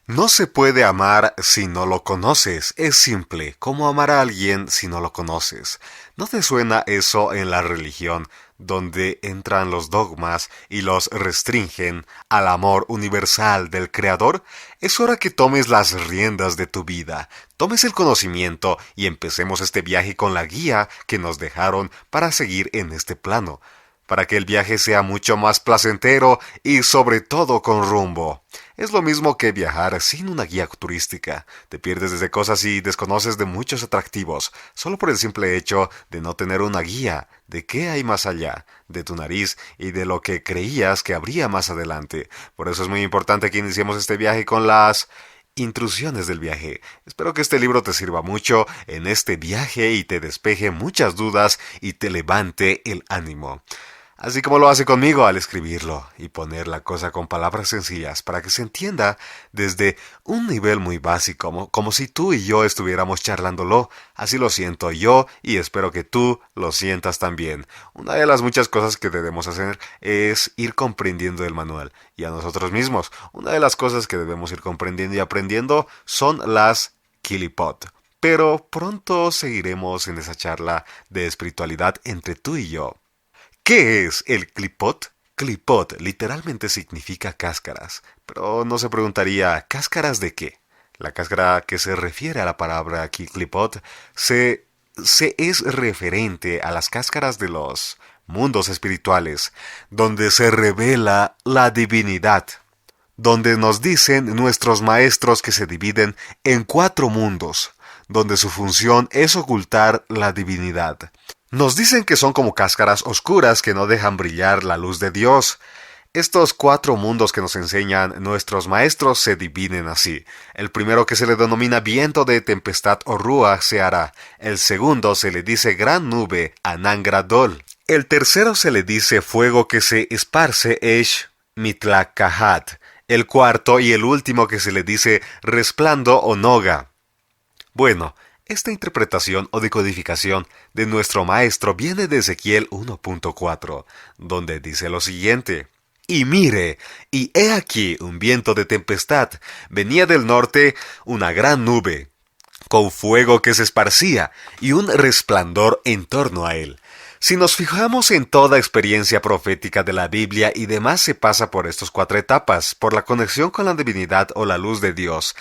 No se puede amar si no lo conoces. Es simple, como amar a alguien si no lo conoces. ¿No te suena eso en la religión, donde entran los dogmas y los restringen al amor universal del Creador? Es hora que tomes las riendas de tu vida, tomes el conocimiento y empecemos este viaje con la guía que nos dejaron para seguir en este plano, para que el viaje sea mucho más placentero y sobre todo con rumbo. Es lo mismo que viajar sin una guía turística. Te pierdes desde cosas y desconoces de muchos atractivos, solo por el simple hecho de no tener una guía de qué hay más allá, de tu nariz y de lo que creías que habría más adelante. Por eso es muy importante que iniciemos este viaje con las intrusiones del viaje. Espero que este libro te sirva mucho en este viaje y te despeje muchas dudas y te levante el ánimo. Así como lo hace conmigo al escribirlo y poner la cosa con palabras sencillas para que se entienda desde un nivel muy básico, como si tú y yo estuviéramos charlándolo. Así lo siento yo y espero que tú lo sientas también. Una de las muchas cosas que debemos hacer es ir comprendiendo el manual y a nosotros mismos. Una de las cosas que debemos ir comprendiendo y aprendiendo son las Kilipot. Pero pronto seguiremos en esa charla de espiritualidad entre tú y yo. ¿Qué es el clipot? Clipot literalmente significa cáscaras, pero no se preguntaría ¿cáscaras de qué? La cáscara que se refiere a la palabra aquí clipot se es referente a las cáscaras de los mundos espirituales, donde se revela la divinidad, donde nos dicen nuestros maestros que se dividen en 4 mundos, donde su función es ocultar la divinidad. Nos dicen que son como cáscaras oscuras que no dejan brillar la luz de Dios. Estos 4 mundos que nos enseñan nuestros maestros se dividen así. El primero, que se le denomina viento de tempestad o ruach, se hará. El segundo se le dice gran nube, Anangradol. El tercero se le dice fuego que se esparce, Esh Mitlacahat. El cuarto y el último que se le dice resplando o noga. Bueno, esta interpretación o decodificación de nuestro maestro viene de Ezequiel 1.4, donde dice lo siguiente: Y mire, y he aquí un viento de tempestad, venía del norte una gran nube, con fuego que se esparcía, y un resplandor en torno a él. Si nos fijamos en toda experiencia profética de la Biblia y demás, se pasa por estas 4 etapas, por la conexión con la divinidad o la luz de Dios.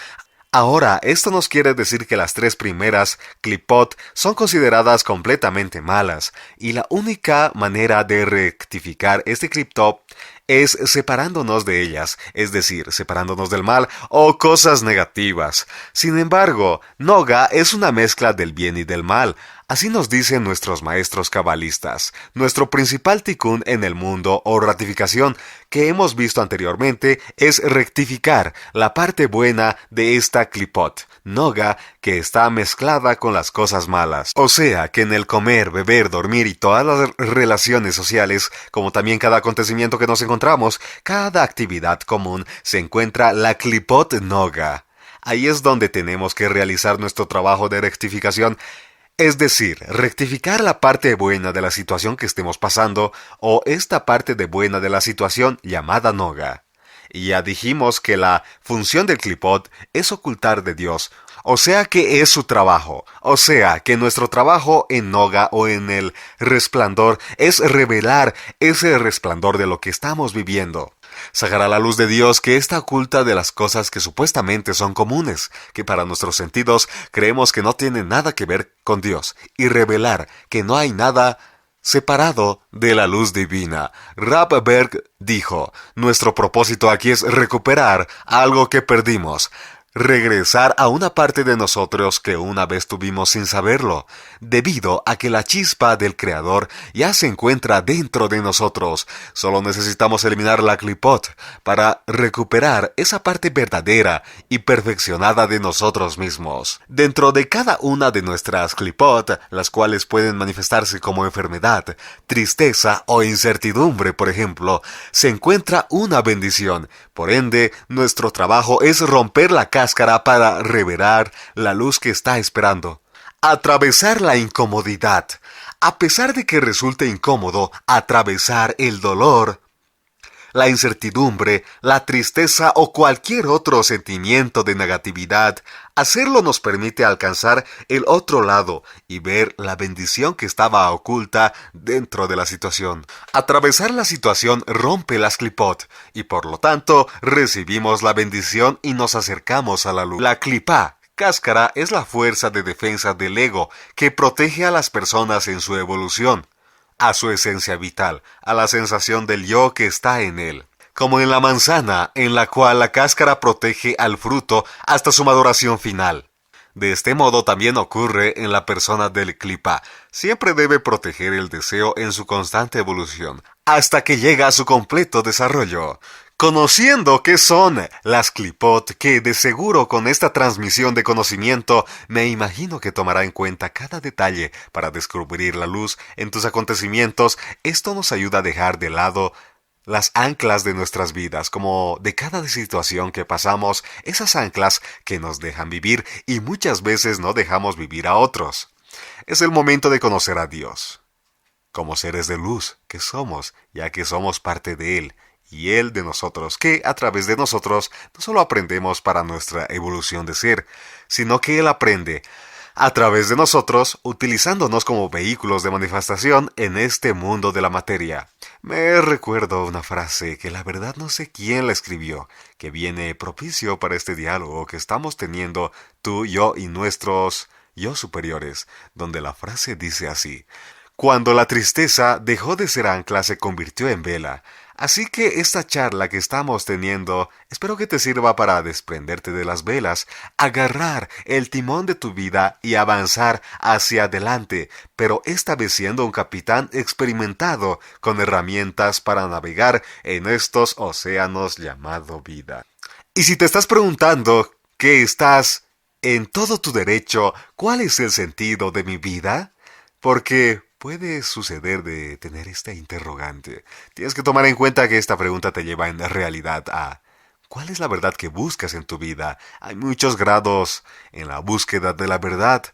Ahora, esto nos quiere decir que las 3 primeras, clipot, son consideradas completamente malas, y la única manera de rectificar este clipot es separándonos de ellas, es decir, separándonos del mal o cosas negativas. Sin embargo, Noga es una mezcla del bien y del mal. Así nos dicen nuestros maestros cabalistas. Nuestro principal tikkun en el mundo o ratificación que hemos visto anteriormente es rectificar la parte buena de esta clipot, Noga, que está mezclada con las cosas malas. O sea, que en el comer, beber, dormir y todas las relaciones sociales, como también cada acontecimiento que nos encontramos, cada actividad común, se encuentra la clipot Noga. Ahí es donde tenemos que realizar nuestro trabajo de rectificación. Es decir, rectificar la parte buena de la situación que estemos pasando o esta parte de buena de la situación llamada Noga. Y ya dijimos que la función del clipot es ocultar de Dios, o sea que es su trabajo, o sea que nuestro trabajo en Noga o en el resplandor es revelar ese resplandor de lo que estamos viviendo. Sacar a la luz de Dios que está oculta de las cosas que supuestamente son comunes, que para nuestros sentidos creemos que no tienen nada que ver con Dios, y revelar que no hay nada separado de la luz divina. Rav Berg dijo: nuestro propósito aquí es recuperar algo que perdimos, regresar a una parte de nosotros que una vez tuvimos sin saberlo, debido a que la chispa del Creador ya se encuentra dentro de nosotros. Solo necesitamos eliminar la clipot para recuperar esa parte verdadera y perfeccionada de nosotros mismos. Dentro de cada una de nuestras clipot, las cuales pueden manifestarse como enfermedad, tristeza o incertidumbre, por ejemplo, se encuentra una bendición. Por ende, nuestro trabajo es romper la cáscara para revelar la luz que está esperando. Atravesar la incomodidad. A pesar de que resulte incómodo atravesar el dolor, la incertidumbre, la tristeza o cualquier otro sentimiento de negatividad, hacerlo nos permite alcanzar el otro lado y ver la bendición que estaba oculta dentro de la situación. Atravesar la situación rompe las clipot y por lo tanto recibimos la bendición y nos acercamos a la luz. La clipá, cáscara, es la fuerza de defensa del ego que protege a las personas en su evolución, a su esencia vital, a la sensación del yo que está en él. Como en la manzana, en la cual la cáscara protege al fruto hasta su maduración final. De este modo también ocurre en la persona del clipá. Siempre debe proteger el deseo en su constante evolución, hasta que llega a su completo desarrollo. Conociendo qué son las clipot, que de seguro con esta transmisión de conocimiento me imagino que tomará en cuenta cada detalle para descubrir la luz en tus acontecimientos, esto nos ayuda a dejar de lado las anclas de nuestras vidas, como de cada situación que pasamos, esas anclas que nos dejan vivir y muchas veces no dejamos vivir a otros. Es el momento de conocer a Dios, como seres de luz que somos, ya que somos parte de Él, y Él de nosotros, que a través de nosotros no solo aprendemos para nuestra evolución de ser, sino que Él aprende a través de nosotros, utilizándonos como vehículos de manifestación en este mundo de la materia. Me recuerdo una frase que la verdad no sé quién la escribió, que viene propicio para este diálogo que estamos teniendo tú, yo y nuestros yo superiores, donde la frase dice así: cuando la tristeza dejó de ser ancla, se convirtió en vela. Así que esta charla que estamos teniendo, espero que te sirva para desprenderte de las velas, agarrar el timón de tu vida y avanzar hacia adelante, pero esta vez siendo un capitán experimentado con herramientas para navegar en estos océanos llamado vida. Y si te estás preguntando que estás en todo tu derecho, ¿cuál es el sentido de mi vida? Porque puede suceder de tener esta interrogante. Tienes que tomar en cuenta que esta pregunta te lleva en realidad a ¿cuál es la verdad que buscas en tu vida? Hay muchos grados en la búsqueda de la verdad.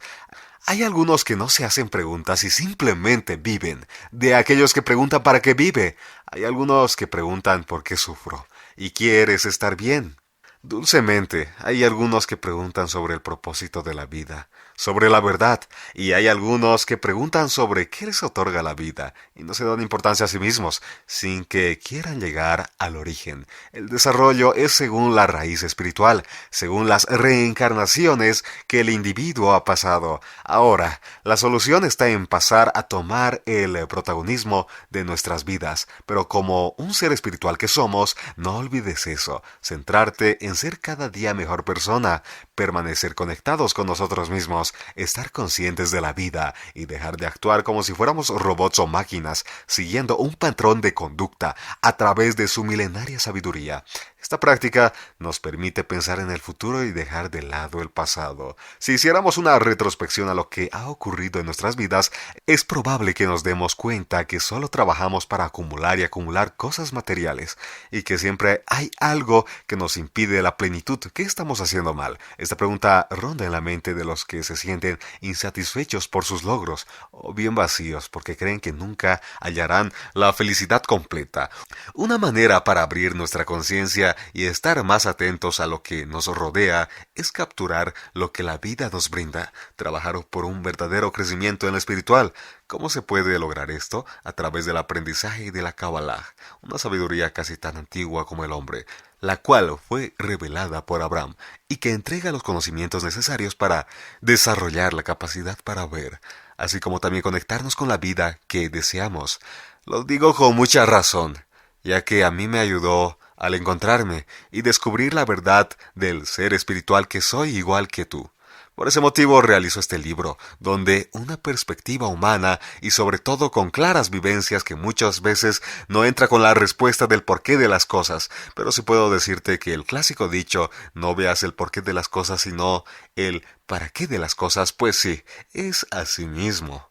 Hay algunos que no se hacen preguntas y simplemente viven. De aquellos que preguntan para qué vive. Hay algunos que preguntan por qué sufro. ¿Y quieres estar bien? Dulcemente, hay algunos que preguntan sobre el propósito de la vida, sobre la verdad, y hay algunos que preguntan sobre qué les otorga la vida, y no se dan importancia a sí mismos, sin que quieran llegar al origen. El desarrollo es según la raíz espiritual, según las reencarnaciones que el individuo ha pasado. Ahora, la solución está en pasar a tomar el protagonismo de nuestras vidas, pero como un ser espiritual que somos, no olvides eso, centrarte en ser cada día mejor persona, permanecer conectados con nosotros mismos, estar conscientes de la vida y dejar de actuar como si fuéramos robots o máquinas, siguiendo un patrón de conducta a través de su milenaria sabiduría. Esta práctica nos permite pensar en el futuro y dejar de lado el pasado. Si hiciéramos una retrospección a lo que ha ocurrido en nuestras vidas, es probable que nos demos cuenta que solo trabajamos para acumular y acumular cosas materiales, y que siempre hay algo que nos impide la plenitud. ¿Qué estamos haciendo mal? Esta pregunta ronda en la mente de los que se sienten insatisfechos por sus logros, o bien vacíos porque creen que nunca hallarán la felicidad completa. Una manera para abrir nuestra conciencia y estar más atentos a lo que nos rodea es capturar lo que la vida nos brinda, trabajar por un verdadero crecimiento en lo espiritual. ¿Cómo se puede lograr esto? A través del aprendizaje de la Kabbalah, una sabiduría casi tan antigua como el hombre, la cual fue revelada por Abraham y que entrega los conocimientos necesarios para desarrollar la capacidad para ver, así como también conectarnos con la vida que deseamos. Lo digo con mucha razón, ya que a mí me ayudó al encontrarme y descubrir la verdad del ser espiritual que soy igual que tú. Por ese motivo realizo este libro, donde una perspectiva humana y sobre todo con claras vivencias que muchas veces no entra con la respuesta del porqué de las cosas, pero sí puedo decirte que el clásico dicho, no veas el porqué de las cosas sino el para qué de las cosas, pues sí, es así mismo.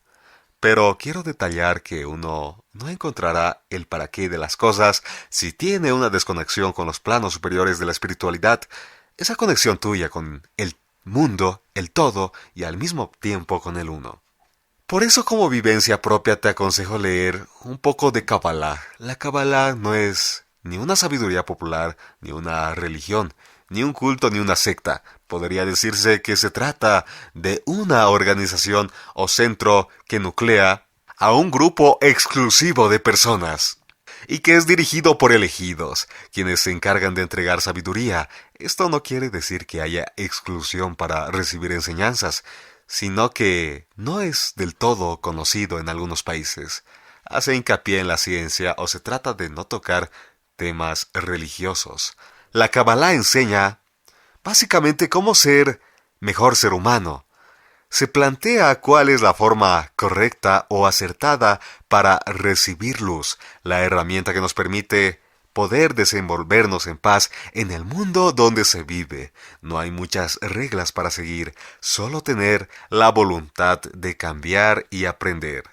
Pero quiero detallar que uno no encontrará el para qué de las cosas si tiene una desconexión con los planos superiores de la espiritualidad, esa conexión tuya con el mundo, el todo y al mismo tiempo con el uno. Por eso como vivencia propia te aconsejo leer un poco de Kabbalah. La Kabbalah no es ni una sabiduría popular, ni una religión, ni un culto, ni una secta. Podría decirse que se trata de una organización o centro que nuclea a un grupo exclusivo de personas y que es dirigido por elegidos, quienes se encargan de entregar sabiduría. Esto no quiere decir que haya exclusión para recibir enseñanzas, sino que no es del todo conocido en algunos países. Hace hincapié en la ciencia o se trata de no tocar temas religiosos. La Kabbalah enseña básicamente cómo ser mejor ser humano. Se plantea cuál es la forma correcta o acertada para recibir luz, la herramienta que nos permite poder desenvolvernos en paz en el mundo donde se vive. No hay muchas reglas para seguir, solo tener la voluntad de cambiar y aprender.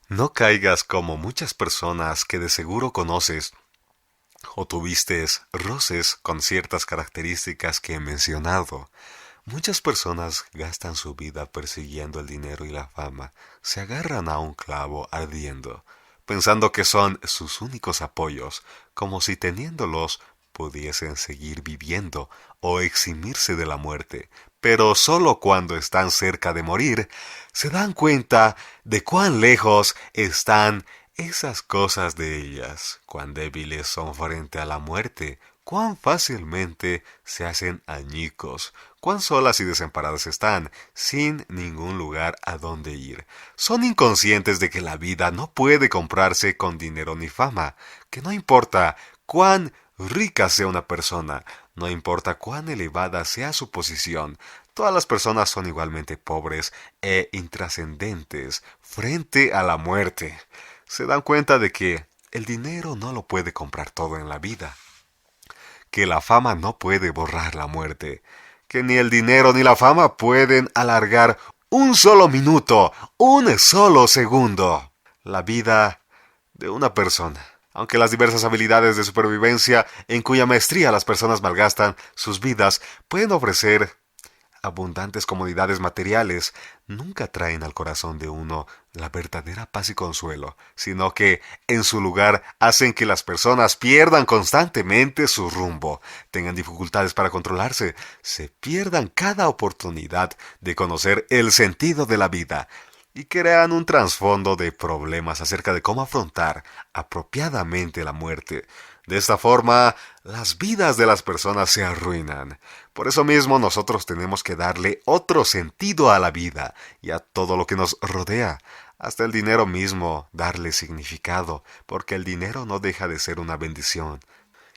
No caigas como muchas personas que de seguro conoces o tuviste roces con ciertas características que he mencionado. Muchas personas gastan su vida persiguiendo el dinero y la fama, se agarran a un clavo ardiendo, pensando que son sus únicos apoyos, como si teniéndolos pudiesen seguir viviendo o eximirse de la muerte, pero solo cuando están cerca de morir, se dan cuenta de cuán lejos están esas cosas de ellas, cuán débiles son frente a la muerte, cuán fácilmente se hacen añicos, cuán solas y desamparadas están, sin ningún lugar a donde ir. Son inconscientes de que la vida no puede comprarse con dinero ni fama, que no importa cuán rica sea una persona, no importa cuán elevada sea su posición, todas las personas son igualmente pobres e intrascendentes frente a la muerte. Se dan cuenta de que el dinero no lo puede comprar todo en la vida, que la fama no puede borrar la muerte, que ni el dinero ni la fama pueden alargar un solo minuto, un solo segundo, la vida de una persona. Aunque las diversas habilidades de supervivencia en cuya maestría las personas malgastan sus vidas pueden ofrecer abundantes comodidades materiales, nunca traen al corazón de uno la verdadera paz y consuelo, sino que, en su lugar, hacen que las personas pierdan constantemente su rumbo, tengan dificultades para controlarse, se pierdan cada oportunidad de conocer el sentido de la vida, y crean un trasfondo de problemas acerca de cómo afrontar apropiadamente la muerte. De esta forma, las vidas de las personas se arruinan. Por eso mismo nosotros tenemos que darle otro sentido a la vida y a todo lo que nos rodea. Hasta el dinero mismo, darle significado, porque el dinero no deja de ser una bendición.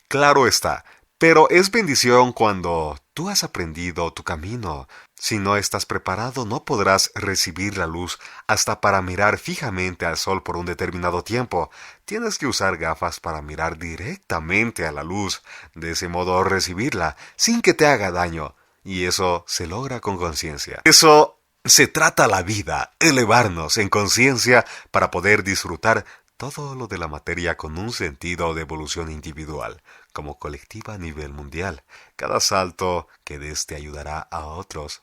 Claro está, pero es bendición cuando tú has aprendido tu camino. Si no estás preparado, no podrás recibir la luz hasta para mirar fijamente al sol por un determinado tiempo. Tienes que usar gafas para mirar directamente a la luz, de ese modo recibirla sin que te haga daño. Y eso se logra con conciencia. Eso se trata la vida, elevarnos en conciencia para poder disfrutar todo lo de la materia con un sentido de evolución individual, como colectiva a nivel mundial. Cada salto que des te ayudará a otros.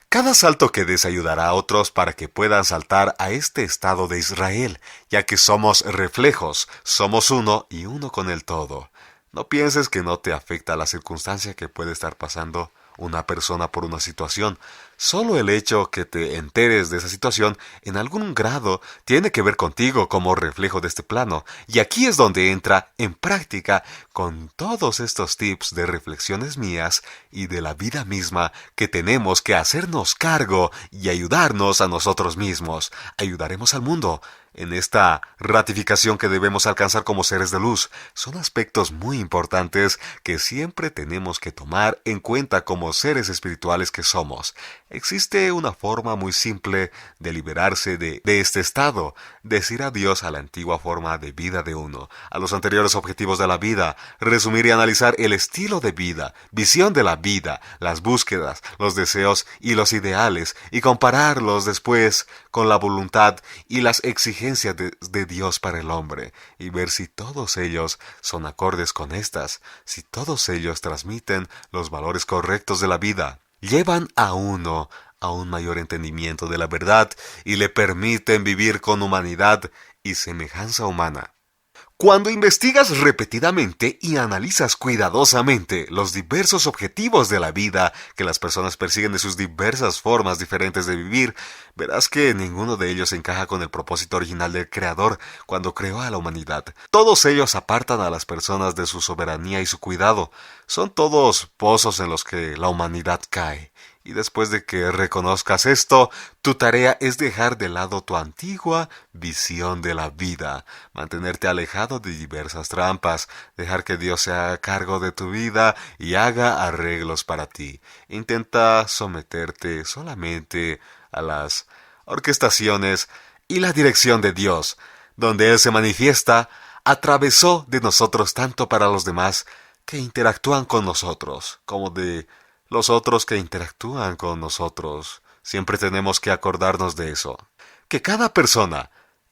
Cada salto que des ayudará a otros para que puedan saltar a este estado de Israel, ya que somos reflejos, somos uno y uno con el todo. No pienses que no te afecta la circunstancia que puede estar pasando una persona por una situación. Solo el hecho que te enteres de esa situación en algún grado tiene que ver contigo como reflejo de este plano. Y aquí es donde entra en práctica con todos estos tips de reflexiones mías y de la vida misma que tenemos que hacernos cargo y ayudarnos a nosotros mismos. Ayudaremos al mundo en esta ratificación que debemos alcanzar como seres de luz. Son aspectos muy importantes que siempre tenemos que tomar en cuenta como seres espirituales que somos. Existe una forma muy simple de liberarse de este estado, decir adiós a la antigua forma de vida de uno, a los anteriores objetivos de la vida, resumir y analizar el estilo de vida, visión de la vida, las búsquedas, los deseos y los ideales, y compararlos después con la voluntad y las exigencias de Dios para el hombre, y ver si todos ellos son acordes con estas, si todos ellos transmiten los valores correctos de la vida, llevan a uno a un mayor entendimiento de la verdad y le permiten vivir con humanidad y semejanza humana. Cuando investigas repetidamente y analizas cuidadosamente los diversos objetivos de la vida que las personas persiguen de sus diversas formas diferentes de vivir, verás que ninguno de ellos encaja con el propósito original del Creador cuando creó a la humanidad. Todos ellos apartan a las personas de su soberanía y su cuidado. Son todos pozos en los que la humanidad cae. Y después de que reconozcas esto, tu tarea es dejar de lado tu antigua visión de la vida, mantenerte alejado de diversas trampas, dejar que Dios se haga cargo de tu vida y haga arreglos para ti. Intenta someterte solamente a las orquestaciones y la dirección de Dios, donde Él se manifiesta, atravesó de nosotros tanto para los demás que interactúan con nosotros, como de los otros que interactúan con nosotros. Siempre tenemos que acordarnos de eso. Que cada persona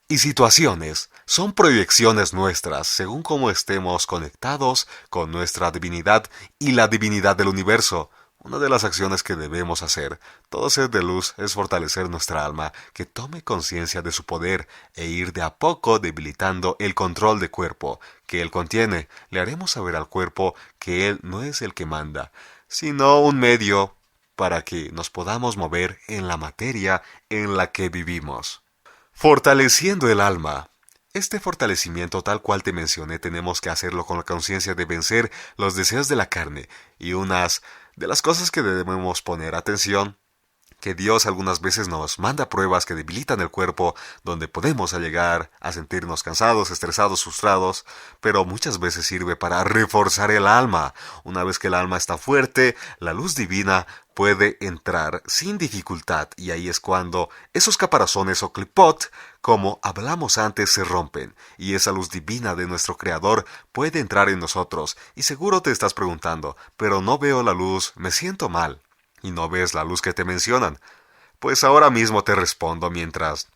y situaciones son proyecciones nuestras según cómo estemos conectados con nuestra divinidad y la divinidad del universo. Una de las acciones que debemos hacer, todo ser de luz, es fortalecer nuestra alma, que tome conciencia de su poder e ir de a poco debilitando el control de cuerpo que él contiene. Le haremos saber al cuerpo que él no es el que manda, sino un medio para que nos podamos mover en la materia en la que vivimos. Fortaleciendo el alma. Este fortalecimiento tal cual te mencioné tenemos que hacerlo con la conciencia de vencer los deseos de la carne y unas de las cosas que debemos poner atención, que Dios algunas veces nos manda pruebas que debilitan el cuerpo, donde podemos llegar a sentirnos cansados, estresados, frustrados, pero muchas veces sirve para reforzar el alma. Una vez que el alma está fuerte, la luz divina puede entrar sin dificultad, y ahí es cuando esos caparazones o clipot, como hablamos antes, se rompen, y esa luz divina de nuestro Creador puede entrar en nosotros. Y seguro te estás preguntando, pero no veo la luz, me siento mal. ¿Y no ves la luz que te mencionan? Pues ahora mismo te respondo mientras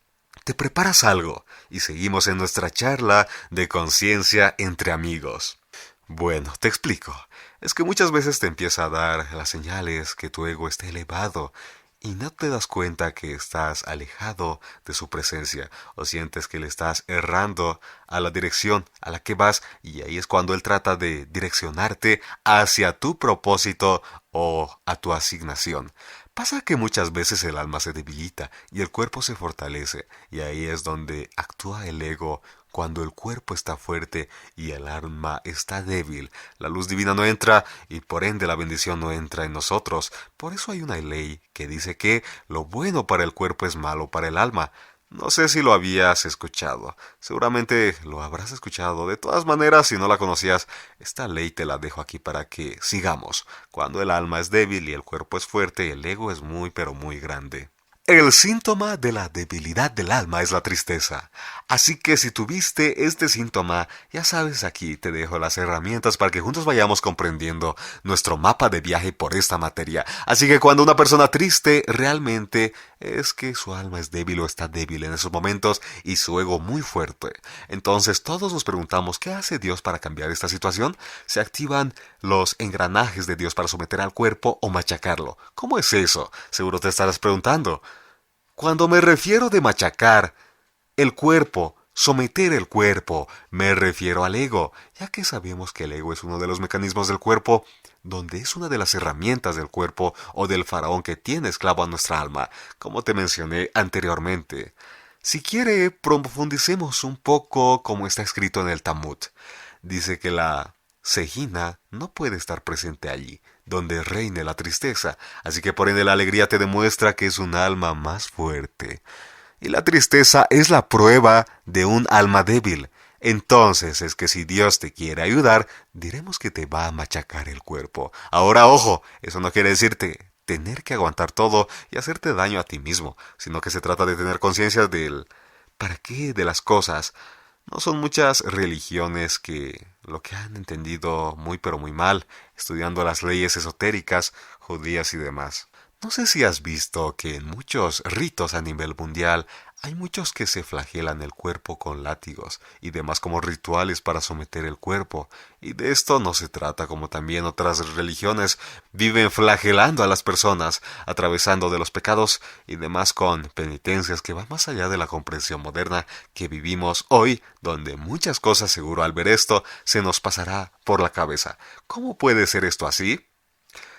te preparas algo y seguimos en nuestra charla de conciencia entre amigos. Bueno, te explico. Es que muchas veces te empieza a dar las señales que tu ego esté elevado y no te das cuenta que estás alejado de su presencia o sientes que le estás errando a la dirección a la que vas, y ahí es cuando él trata de direccionarte hacia tu propósito o a tu asignación. Pasa que muchas veces el alma se debilita y el cuerpo se fortalece, y ahí es donde actúa el ego. Cuando el cuerpo está fuerte y el alma está débil, la luz divina no entra y por ende la bendición no entra en nosotros. Por eso hay una ley que dice que lo bueno para el cuerpo es malo para el alma. No sé si lo habías escuchado. Seguramente lo habrás escuchado. De todas maneras, si no la conocías, esta ley te la dejo aquí para que sigamos. Cuando el alma es débil y el cuerpo es fuerte, el ego es muy pero muy grande. El síntoma de la debilidad del alma es la tristeza. Así que si tuviste este síntoma, ya sabes, aquí te dejo las herramientas para que juntos vayamos comprendiendo nuestro mapa de viaje por esta materia. Así que cuando una persona triste realmente es que su alma es débil o está débil en esos momentos y su ego muy fuerte. Entonces todos nos preguntamos, ¿qué hace Dios para cambiar esta situación? Se activan los engranajes de Dios para someter al cuerpo o machacarlo. ¿Cómo es eso? Seguro te estarás preguntando. Cuando me refiero de machacar el cuerpo, someter el cuerpo, me refiero al ego, ya que sabemos que el ego es uno de los mecanismos del cuerpo, donde es una de las herramientas del cuerpo o del faraón que tiene esclavo a nuestra alma, como te mencioné anteriormente. Si quiere, profundicemos un poco como está escrito en el Talmud. Dice que la Sejina no puede estar presente allí, donde reine la tristeza, así que por ende la alegría te demuestra que es un alma más fuerte. Y la tristeza es la prueba de un alma débil. Entonces es que si Dios te quiere ayudar, diremos que te va a machacar el cuerpo. Ahora, ojo, eso no quiere decirte tener que aguantar todo y hacerte daño a ti mismo, sino que se trata de tener conciencia del para qué de las cosas. No son muchas religiones que lo que han entendido muy pero muy mal, estudiando las leyes esotéricas, judías y demás. No sé si has visto que en muchos ritos a nivel mundial hay muchos que se flagelan el cuerpo con látigos y demás como rituales para someter el cuerpo. Y de esto no se trata, como también otras religiones viven flagelando a las personas, atravesando de los pecados y demás con penitencias que van más allá de la comprensión moderna que vivimos hoy, donde muchas cosas seguro al ver esto se nos pasará por la cabeza. ¿Cómo puede ser esto así?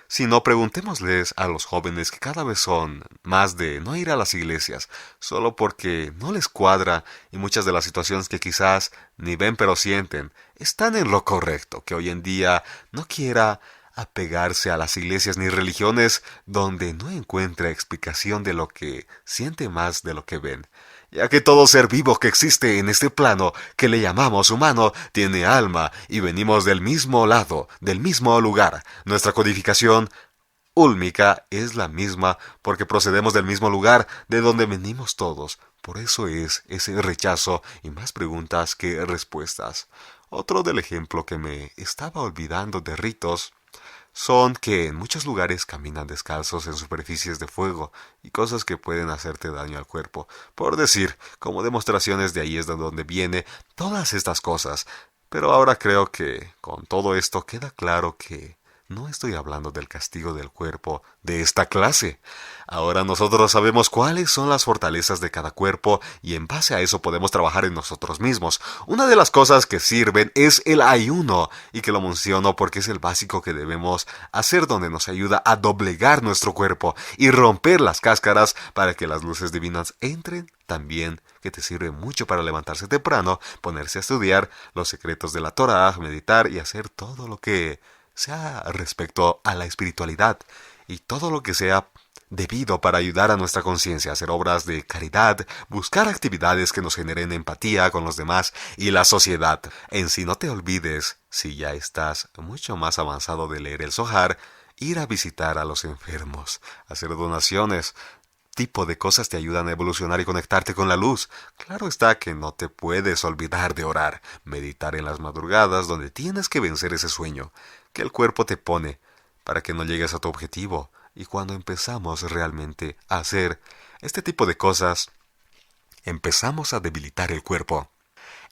Si no, preguntémosles a los jóvenes que cada vez son más de no ir a las iglesias, solo porque no les cuadra y muchas de las situaciones que quizás ni ven pero sienten están en lo correcto, que hoy en día no quiera apegarse a las iglesias ni religiones donde no encuentra explicación de lo que siente más de lo que ven, ya que todo ser vivo que existe en este plano, que le llamamos humano, tiene alma y venimos del mismo lado, del mismo lugar. Nuestra codificación úlmica es la misma porque procedemos del mismo lugar de donde venimos todos. Por eso es ese rechazo y más preguntas que respuestas. Otro del ejemplo que me estaba olvidando de ritos son que en muchos lugares caminan descalzos en superficies de fuego y cosas que pueden hacerte daño al cuerpo. Por decir, como demostraciones de ahí es de donde viene todas estas cosas. Pero ahora creo que con todo esto queda claro que no estoy hablando del castigo del cuerpo de esta clase. Ahora nosotros sabemos cuáles son las fortalezas de cada cuerpo y en base a eso podemos trabajar en nosotros mismos. Una de las cosas que sirven es el ayuno, y que lo menciono porque es el básico que debemos hacer, donde nos ayuda a doblegar nuestro cuerpo y romper las cáscaras para que las luces divinas entren. También que te sirve mucho para levantarse temprano, ponerse a estudiar los secretos de la Torah, meditar y hacer todo lo que sea respecto a la espiritualidad y todo lo que sea debido para ayudar a nuestra conciencia, hacer obras de caridad, buscar actividades que nos generen empatía con los demás y la sociedad. En sí, no te olvides, si ya estás mucho más avanzado de leer el Zohar, ir a visitar a los enfermos, hacer donaciones. Tipo de cosas te ayudan a evolucionar y conectarte con la luz. Claro está que no te puedes olvidar de orar, meditar en las madrugadas donde tienes que vencer ese sueño que el cuerpo te pone para que no llegues a tu objetivo. Y cuando empezamos realmente a hacer este tipo de cosas, empezamos a debilitar el cuerpo.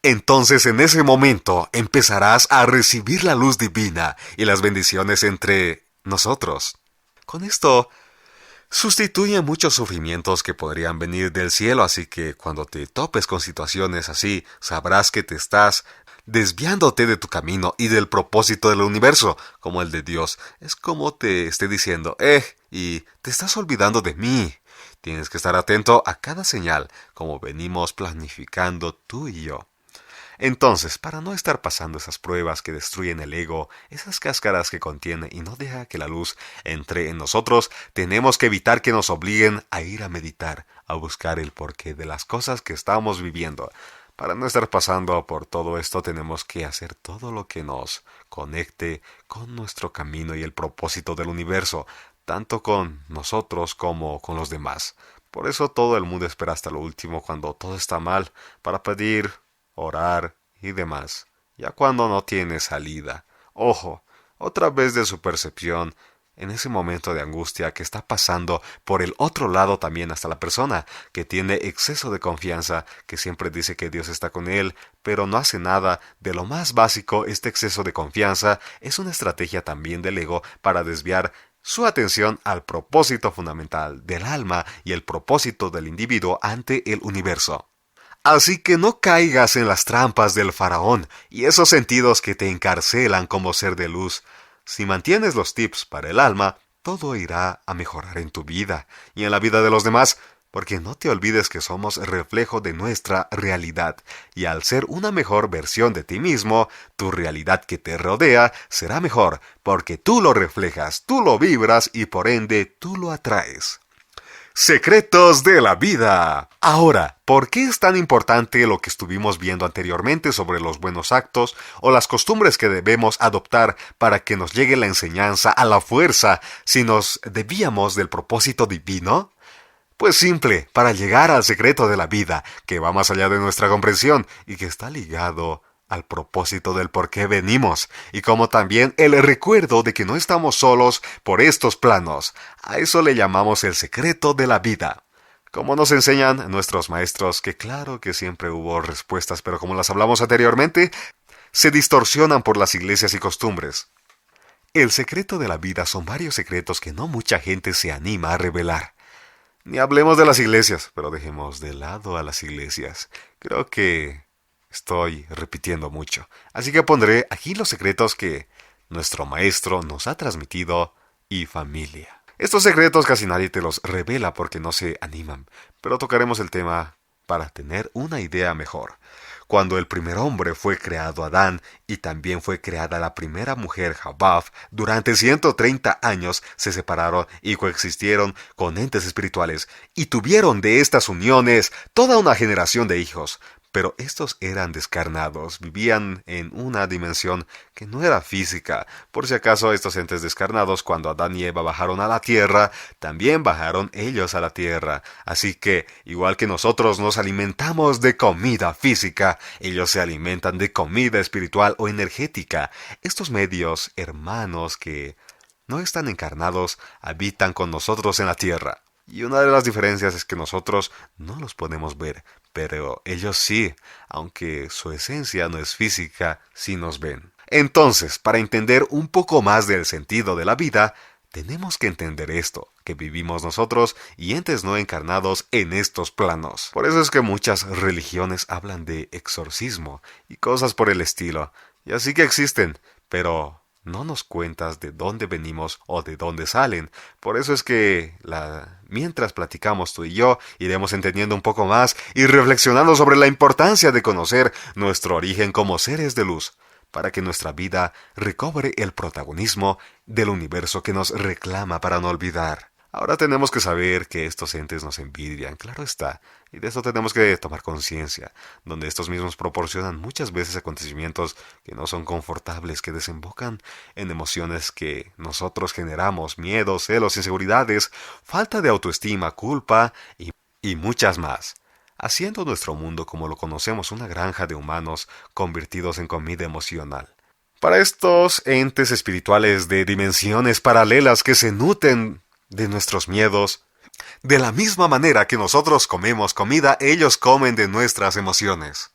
Entonces en ese momento empezarás a recibir la luz divina y las bendiciones entre nosotros. Con esto sustituye muchos sufrimientos que podrían venir del cielo, así que cuando te topes con situaciones así, sabrás que te estás desviándote de tu camino y del propósito del universo, como el de Dios. Es como te esté diciendo, y te estás olvidando de mí. Tienes que estar atento a cada señal, como venimos planificando tú y yo. Entonces, para no estar pasando esas pruebas que destruyen el ego, esas cáscaras que contiene y no deja que la luz entre en nosotros, tenemos que evitar que nos obliguen a ir a meditar, a buscar el porqué de las cosas que estamos viviendo. Para no estar pasando por todo esto, tenemos que hacer todo lo que nos conecte con nuestro camino y el propósito del universo, tanto con nosotros como con los demás. Por eso todo el mundo espera hasta lo último, cuando todo está mal, para pedir, orar y demás, ya cuando no tiene salida. Ojo, otra vez de su percepción, en ese momento de angustia que está pasando por el otro lado también hasta la persona que tiene exceso de confianza, que siempre dice que Dios está con él, pero no hace nada. De lo más básico, este exceso de confianza es una estrategia también del ego para desviar su atención al propósito fundamental del alma y el propósito del individuo ante el universo. Así que no caigas en las trampas del faraón y esos sentidos que te encarcelan como ser de luz. Si mantienes los tips para el alma, todo irá a mejorar en tu vida y en la vida de los demás, porque no te olvides que somos reflejo de nuestra realidad, y al ser una mejor versión de ti mismo, tu realidad que te rodea será mejor, porque tú lo reflejas, tú lo vibras y por ende tú lo atraes. Secretos de la vida. Ahora, ¿por qué es tan importante lo que estuvimos viendo anteriormente sobre los buenos actos o las costumbres que debemos adoptar para que nos llegue la enseñanza a la fuerza si nos desviamos del propósito divino? Pues simple, para llegar al secreto de la vida, que va más allá de nuestra comprensión y que está ligado al propósito del por qué venimos, y como también el recuerdo de que no estamos solos por estos planos. A eso le llamamos el secreto de la vida. Como nos enseñan nuestros maestros, que claro que siempre hubo respuestas, pero como las hablamos anteriormente, se distorsionan por las iglesias y costumbres. El secreto de la vida son varios secretos que no mucha gente se anima a revelar. Ni hablemos de las iglesias, pero dejemos de lado a las iglesias. Creo que estoy repitiendo mucho. Así que pondré aquí los secretos que nuestro maestro nos ha transmitido y familia. Estos secretos casi nadie te los revela porque no se animan, pero tocaremos el tema para tener una idea mejor. Cuando el primer hombre fue creado Adán y también fue creada la primera mujer Jabaf, durante 130 años se separaron y coexistieron con entes espirituales y tuvieron de estas uniones toda una generación de hijos. Pero estos eran descarnados, vivían en una dimensión que no era física. Por si acaso estos entes descarnados, cuando Adán y Eva bajaron a la tierra, también bajaron ellos a la tierra. Así que, igual que nosotros nos alimentamos de comida física, ellos se alimentan de comida espiritual o energética. Estos medios hermanos que no están encarnados habitan con nosotros en la tierra. Y una de las diferencias es que nosotros no los podemos ver, pero ellos sí, aunque su esencia no es física, sí nos ven. Entonces, para entender un poco más del sentido de la vida, tenemos que entender esto, que vivimos nosotros y entes no encarnados en estos planos. Por eso es que muchas religiones hablan de exorcismo y cosas por el estilo, y así que existen, pero no nos cuentas de dónde venimos o de dónde salen. Por eso es que mientras platicamos tú y yo, iremos entendiendo un poco más y reflexionando sobre la importancia de conocer nuestro origen como seres de luz, para que nuestra vida recobre el protagonismo del universo que nos reclama para no olvidar. Ahora tenemos que saber que estos entes nos envidian, claro está, y de eso tenemos que tomar conciencia, donde estos mismos proporcionan muchas veces acontecimientos que no son confortables, que desembocan en emociones que nosotros generamos, miedos, celos, inseguridades, falta de autoestima, culpa y muchas más, haciendo nuestro mundo como lo conocemos una granja de humanos convertidos en comida emocional. Para estos entes espirituales de dimensiones paralelas que se nutren de nuestros miedos, de la misma manera que nosotros comemos comida, ellos comen de nuestras emociones.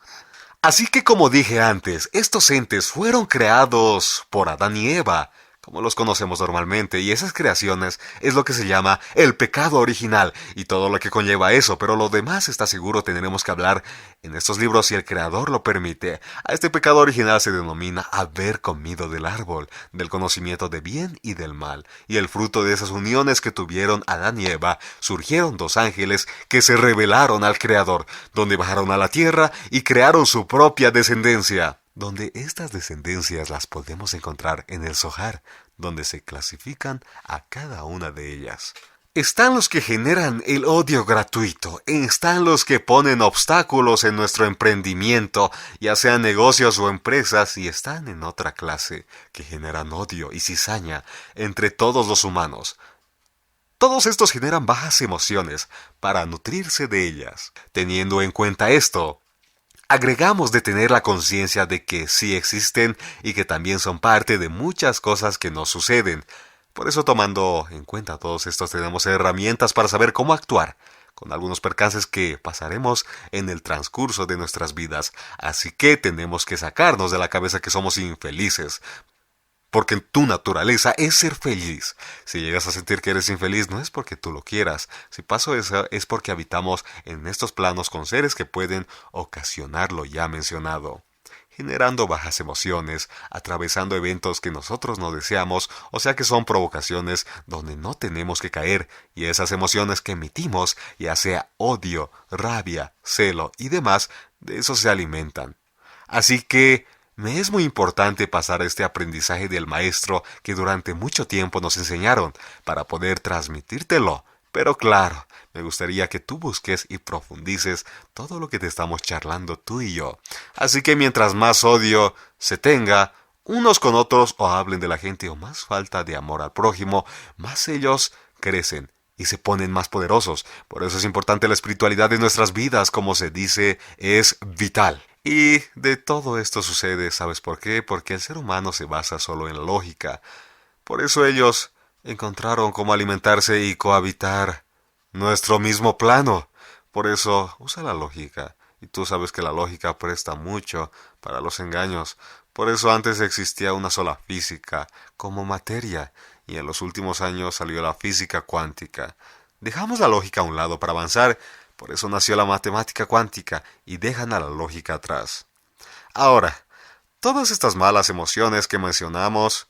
Así que como dije antes, estos entes fueron creados por Adán y Eva, como los conocemos normalmente, y esas creaciones es lo que se llama el pecado original y todo lo que conlleva eso, pero lo demás está seguro tendremos que hablar en estos libros si el Creador lo permite. A este pecado original se denomina haber comido del árbol, del conocimiento de bien y del mal, y el fruto de esas uniones que tuvieron Adán y Eva, surgieron dos ángeles que se rebelaron al Creador, donde bajaron a la tierra y crearon su propia descendencia, donde estas descendencias las podemos encontrar en el Zohar, donde se clasifican a cada una de ellas. Están los que generan el odio gratuito, están los que ponen obstáculos en nuestro emprendimiento, ya sean negocios o empresas, y están en otra clase, que generan odio y cizaña entre todos los humanos. Todos estos generan bajas emociones para nutrirse de ellas. Teniendo en cuenta esto, agregamos de tener la conciencia de que sí existen y que también son parte de muchas cosas que nos suceden. Por eso, tomando en cuenta todos estos, tenemos herramientas para saber cómo actuar con algunos percances que pasaremos en el transcurso de nuestras vidas. Así que tenemos que sacarnos de la cabeza que somos infelices, porque tu naturaleza es ser feliz. Si llegas a sentir que eres infeliz, no es porque tú lo quieras. Si pasó eso, es porque habitamos en estos planos con seres que pueden ocasionar lo ya mencionado, generando bajas emociones, atravesando eventos que nosotros no deseamos, o sea que son provocaciones donde no tenemos que caer, y esas emociones que emitimos, ya sea odio, rabia, celo y demás, de eso se alimentan. Así que me es muy importante pasar este aprendizaje del maestro que durante mucho tiempo nos enseñaron para poder transmitírtelo. Pero claro, me gustaría que tú busques y profundices todo lo que te estamos charlando tú y yo. Así que mientras más odio se tenga unos con otros o hablen de la gente o más falta de amor al prójimo, más ellos crecen y se ponen más poderosos. Por eso es importante la espiritualidad de nuestras vidas, como se dice, es vital. Y de todo esto sucede, ¿sabes por qué? Porque el ser humano se basa solo en la lógica. Por eso ellos encontraron cómo alimentarse y cohabitar nuestro mismo plano. Por eso usa la lógica. Y tú sabes que la lógica presta mucho para los engaños. Por eso antes existía una sola física, como materia, y en los últimos años salió la física cuántica. Dejamos la lógica a un lado para avanzar, por eso nació la matemática cuántica, y dejan a la lógica atrás. Ahora, todas estas malas emociones que mencionamos,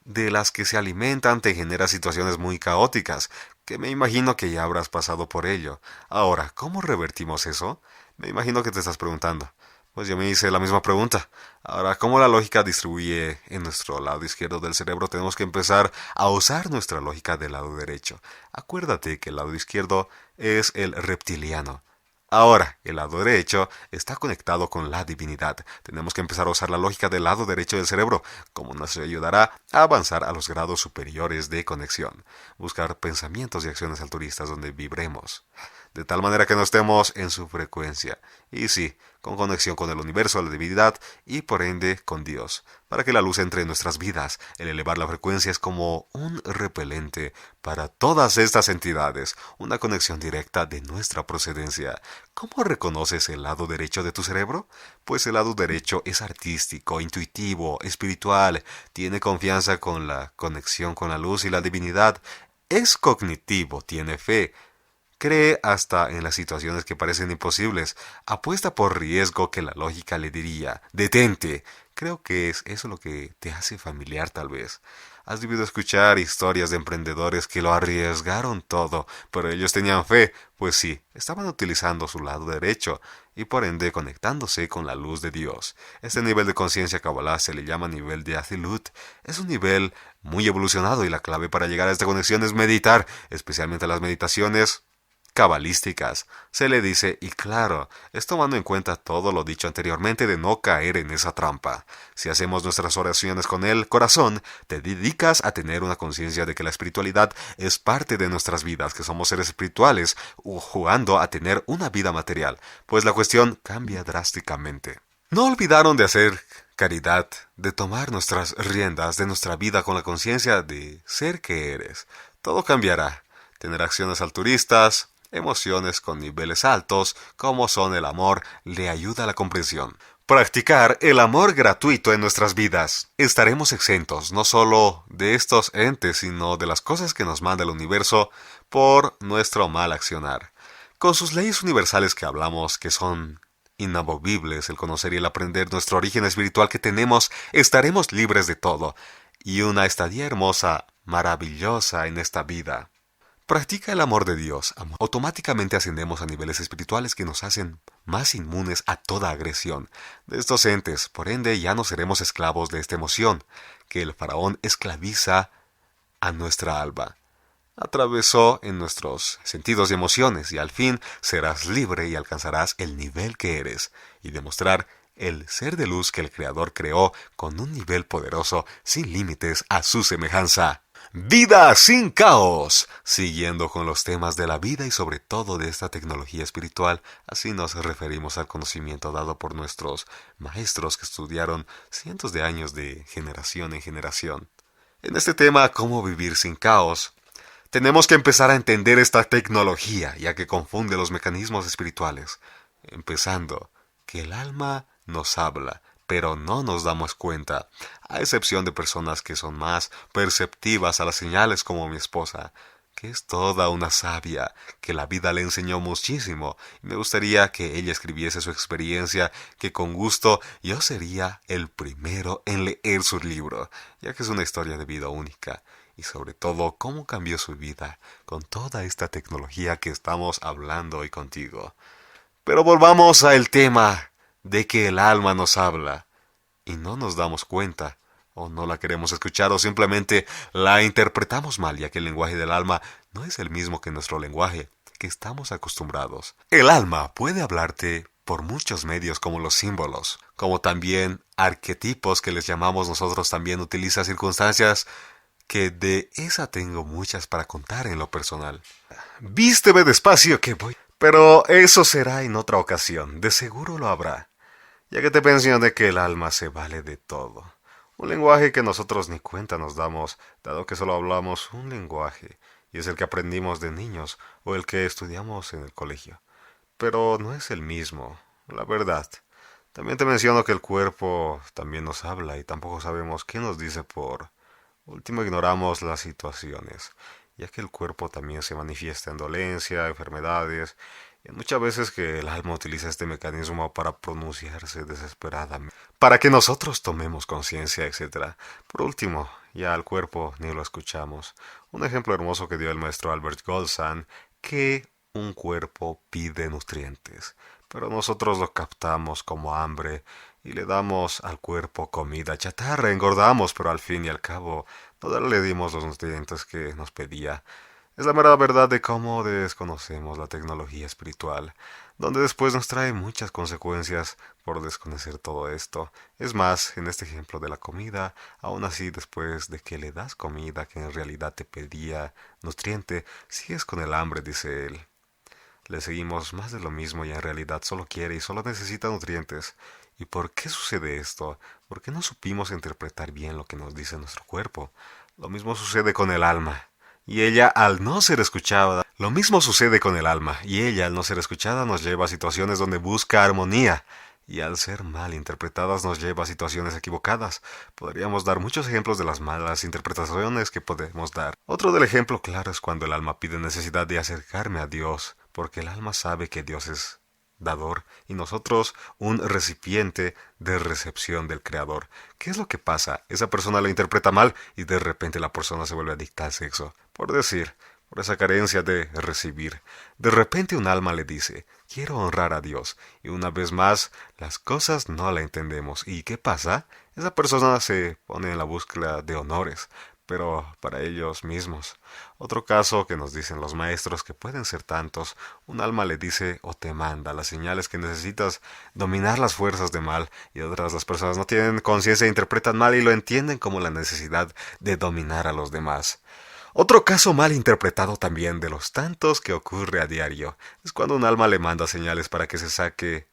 de las que se alimentan, te genera situaciones muy caóticas, que me imagino que ya habrás pasado por ello. Ahora, ¿cómo revertimos eso? Me imagino que te estás preguntando. Pues yo me hice la misma pregunta. Ahora, ¿cómo la lógica distribuye en nuestro lado izquierdo del cerebro? Tenemos que empezar a usar nuestra lógica del lado derecho. Acuérdate que el lado izquierdo es el reptiliano. Ahora, el lado derecho está conectado con la divinidad. Tenemos que empezar a usar la lógica del lado derecho del cerebro, como nos ayudará a avanzar a los grados superiores de conexión. Buscar pensamientos y acciones altruistas donde vibremos, de tal manera que no estemos en su frecuencia. Y sí, con conexión con el universo, la divinidad y por ende con Dios, para que la luz entre en nuestras vidas. El elevar la frecuencia es como un repelente para todas estas entidades, una conexión directa de nuestra procedencia. ¿Cómo reconoces el lado derecho de tu cerebro? Pues el lado derecho es artístico, intuitivo, espiritual, tiene confianza con la conexión con la luz y la divinidad, es cognitivo, tiene fe, cree hasta en las situaciones que parecen imposibles. Apuesta por riesgo que la lógica le diría: detente. Creo que es eso lo que te hace familiar tal vez. Has debido escuchar historias de emprendedores que lo arriesgaron todo, pero ellos tenían fe, pues sí, estaban utilizando su lado derecho y por ende conectándose con la luz de Dios. Este nivel de conciencia Kabbalah se le llama nivel de Azilut. Es un nivel muy evolucionado y la clave para llegar a esta conexión es meditar, especialmente las meditaciones cabalísticas. Se le dice, y claro, es tomando en cuenta todo lo dicho anteriormente de no caer en esa trampa. Si hacemos nuestras oraciones con el corazón, te dedicas a tener una conciencia de que la espiritualidad es parte de nuestras vidas, que somos seres espirituales, jugando a tener una vida material, pues la cuestión cambia drásticamente. No olvidaron de hacer caridad, de tomar nuestras riendas de nuestra vida con la conciencia de ser que eres. Todo cambiará. Tener acciones altruistas, emociones con niveles altos, como son el amor, le ayuda a la comprensión. Practicar el amor gratuito en nuestras vidas. Estaremos exentos no solo de estos entes, sino de las cosas que nos manda el universo por nuestro mal accionar. Con sus leyes universales que hablamos, que son inamovibles, el conocer y el aprender nuestro origen espiritual que tenemos, estaremos libres de todo, y una estadía hermosa, maravillosa en esta vida. Practica el amor de Dios. Automáticamente ascendemos a niveles espirituales que nos hacen más inmunes a toda agresión de estos entes. Por ende, ya no seremos esclavos de esta emoción, que el faraón esclaviza a nuestra alma. Atravesó en nuestros sentidos y emociones, y al fin serás libre y alcanzarás el nivel que eres, y demostrar el ser de luz que el Creador creó con un nivel poderoso, sin límites a su semejanza. Vida sin caos. Siguiendo con los temas de la vida y sobre todo de esta tecnología espiritual, así nos referimos al conocimiento dado por nuestros maestros que estudiaron cientos de años de generación en generación. En este tema, cómo vivir sin caos, tenemos que empezar a entender esta tecnología, ya que confunde los mecanismos espirituales. Empezando, que el alma nos habla, pero no nos damos cuenta, a excepción de personas que son más perceptivas a las señales como mi esposa, que es toda una sabia, que la vida le enseñó muchísimo, y me gustaría que ella escribiese su experiencia, que con gusto yo sería el primero en leer su libro, ya que es una historia de vida única, y sobre todo cómo cambió su vida con toda esta tecnología que estamos hablando hoy contigo. Pero volvamos al tema de que el alma nos habla y no nos damos cuenta, o no la queremos escuchar, o simplemente la interpretamos mal, ya que el lenguaje del alma no es el mismo que nuestro lenguaje, que estamos acostumbrados. El alma puede hablarte por muchos medios como los símbolos, como también arquetipos que les llamamos nosotros, también utiliza circunstancias que de esa tengo muchas para contar en lo personal. Vísteme despacio que voy. Pero eso será en otra ocasión, de seguro lo habrá. ya que te mencioné que el alma se vale de todo. Un lenguaje que nosotros ni cuenta nos damos, dado que solo hablamos un lenguaje, y es el que aprendimos de niños o el que estudiamos en el colegio. Pero no es el mismo, la verdad. También te menciono que el cuerpo también nos habla y tampoco sabemos qué nos dice por último ignoramos las situaciones, ya que el cuerpo también se manifiesta en dolencia, enfermedades, y muchas veces que el alma utiliza este mecanismo para pronunciarse desesperadamente, para que nosotros tomemos conciencia, etcétera. Por último, ya al cuerpo ni lo escuchamos. Un ejemplo hermoso que dio el maestro Albert Goldsan, que un cuerpo pide nutrientes, pero nosotros lo captamos como hambre y le damos al cuerpo comida chatarra, engordamos, pero al fin y al cabo no le dimos los nutrientes que nos pedía. Es la mera verdad de cómo desconocemos la tecnología espiritual, donde después nos trae muchas consecuencias por desconocer todo esto. Es más, en este ejemplo de la comida, aún así después de que le das comida que en realidad te pedía nutriente, sigues con el hambre, dice él. Le seguimos más de lo mismo y en realidad solo quiere y solo necesita nutrientes. ¿Y por qué sucede esto? ¿Por qué no supimos interpretar bien lo que nos dice nuestro cuerpo? Lo mismo sucede con el alma. Y ella, al no ser escuchada, lo mismo sucede con el alma. Y ella, al no ser escuchada, nos lleva a situaciones donde busca armonía. Y al ser mal interpretadas nos lleva a situaciones equivocadas. Podríamos dar muchos ejemplos de las malas interpretaciones que podemos dar. Otro del ejemplo claro es cuando el alma pide necesidad de acercarme a Dios, porque el alma sabe que Dios es dador y nosotros un recipiente de recepción del Creador. ¿Qué es lo que pasa? Esa persona lo interpreta mal y de repente la persona se vuelve adicta al sexo. Por decir, por esa carencia de recibir. De repente un alma le dice, quiero honrar a Dios. Y una vez más, las cosas no la entendemos. ¿Y qué pasa? Esa persona se pone en la búsqueda de honores, pero para ellos mismos. Otro caso que nos dicen los maestros, que pueden ser tantos, un alma le dice o te manda las señales que necesitas dominar las fuerzas de mal, y otras las personas no tienen conciencia e interpretan mal y lo entienden como la necesidad de dominar a los demás. Otro caso mal interpretado también de los tantos que ocurre a diario es cuando un alma le manda señales para que se saque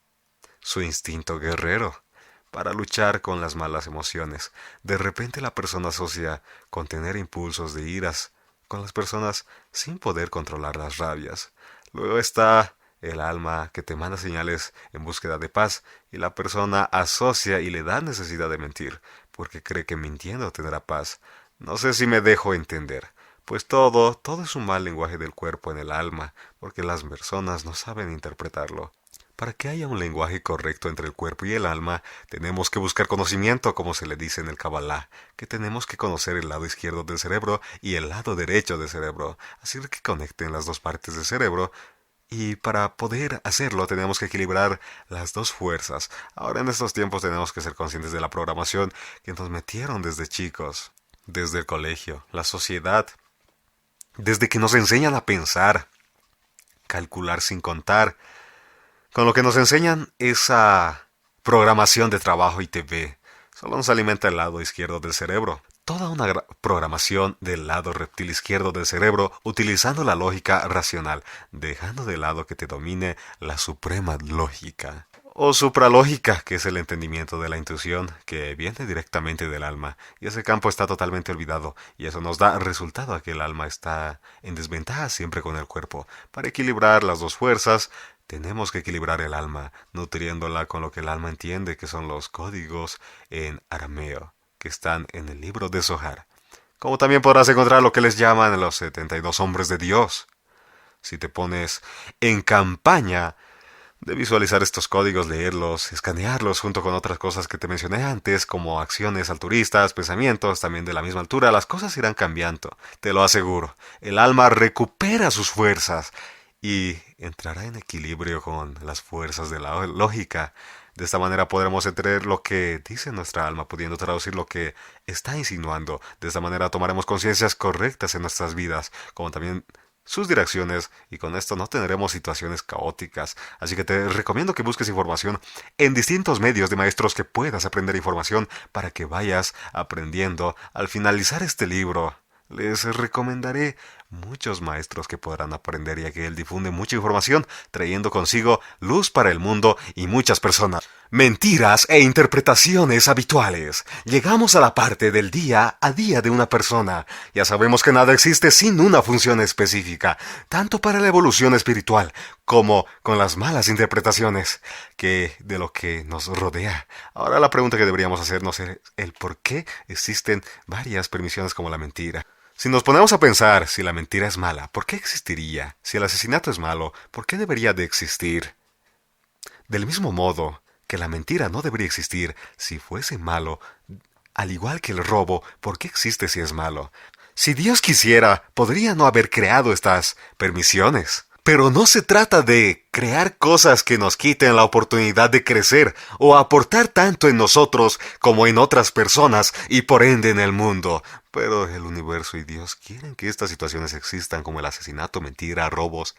su instinto guerrero, para luchar con las malas emociones. De repente la persona asocia con tener impulsos de iras con las personas sin poder controlar las rabias. Luego está el alma que te manda señales en búsqueda de paz y la persona asocia y le da necesidad de mentir porque cree que mintiendo tendrá paz. No sé si me dejo entender. Pues todo es un mal lenguaje del cuerpo en el alma, porque las personas no saben interpretarlo. Para que haya un lenguaje correcto entre el cuerpo y el alma, tenemos que buscar conocimiento, como se le dice en el Kabbalah, que tenemos que conocer el lado izquierdo del cerebro y el lado derecho del cerebro, así que conecten las dos partes del cerebro. Y para poder hacerlo tenemos que equilibrar las dos fuerzas. Ahora en estos tiempos tenemos que ser conscientes de la programación que nos metieron desde chicos, desde el colegio, la sociedad, desde que nos enseñan a pensar, calcular sin contar, con lo que nos enseñan esa programación de trabajo y TV. Solo nos alimenta el lado izquierdo del cerebro. Toda una programación del lado reptil izquierdo del cerebro utilizando la lógica racional, dejando de lado que te domine la suprema lógica. O supralógica, que es el entendimiento de la intuición, que viene directamente del alma, y ese campo está totalmente olvidado, y eso nos da resultado a que el alma está en desventaja siempre con el cuerpo. Para equilibrar las dos fuerzas, tenemos que equilibrar el alma, nutriéndola con lo que el alma entiende que son los códigos en arameo, que están en el libro de Zohar. Como también podrás encontrar lo que les llaman los 72 hombres de Dios. Si te pones en campaña de visualizar estos códigos, leerlos, escanearlos junto con otras cosas que te mencioné antes, como acciones altruistas, pensamientos también de la misma altura, las cosas irán cambiando, te lo aseguro. El alma recupera sus fuerzas y entrará en equilibrio con las fuerzas de la lógica. De esta manera podremos entender lo que dice nuestra alma, pudiendo traducir lo que está insinuando. De esta manera tomaremos conciencias correctas en nuestras vidas, como también sus direcciones, y con esto no tendremos situaciones caóticas. Así que te recomiendo que busques información en distintos medios de maestros que puedas aprender información para que vayas aprendiendo. Al finalizar este libro, les recomendaré muchos maestros que podrán aprender, ya que él difunde mucha información, trayendo consigo luz para el mundo y muchas personas. Mentiras e interpretaciones habituales. Llegamos a la parte del día a día de una persona. Ya sabemos que nada existe sin una función específica, tanto para la evolución espiritual como con las malas interpretaciones que de lo que nos rodea. Ahora la pregunta que deberíamos hacernos es el por qué existen varias permisiones como la mentira. Si nos ponemos a pensar si la mentira es mala, ¿por qué existiría? Si el asesinato es malo, ¿por qué debería de existir? Del mismo modo que la mentira no debería existir si fuese malo, al igual que el robo, ¿por qué existe si es malo? Si Dios quisiera, podría no haber creado estas permisiones. Pero no se trata de crear cosas que nos quiten la oportunidad de crecer o aportar tanto en nosotros como en otras personas y por ende en el mundo. Pero el universo y Dios quieren que estas situaciones existan como el asesinato, mentira, robos,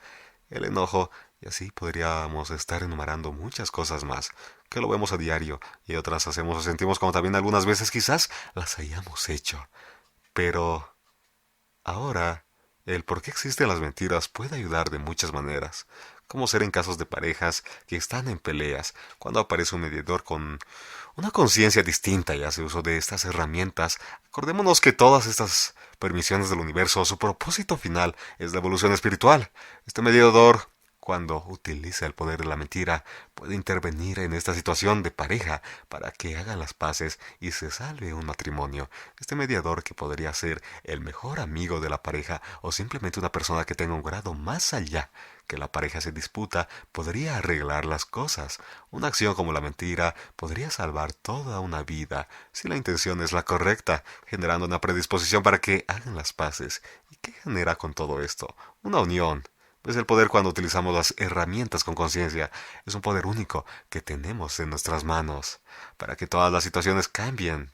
el enojo, y así podríamos estar enumerando muchas cosas más que lo vemos a diario y otras hacemos o sentimos como también algunas veces quizás las hayamos hecho. Pero ahora, el por qué existen las mentiras puede ayudar de muchas maneras, como ser en casos de parejas que están en peleas, cuando aparece un mediador con una conciencia distinta y hace uso de estas herramientas. Acordémonos que todas estas permisiones del universo, su propósito final es la evolución espiritual. Este mediador, cuando utiliza el poder de la mentira, puede intervenir en esta situación de pareja para que hagan las paces y se salve un matrimonio. Este mediador, que podría ser el mejor amigo de la pareja o simplemente una persona que tenga un grado más allá que la pareja se disputa, podría arreglar las cosas. Una acción como la mentira podría salvar toda una vida si la intención es la correcta, generando una predisposición para que hagan las paces. ¿Y qué genera con todo esto? Una unión. Pues el poder, cuando utilizamos las herramientas con conciencia, es un poder único que tenemos en nuestras manos para que todas las situaciones cambien,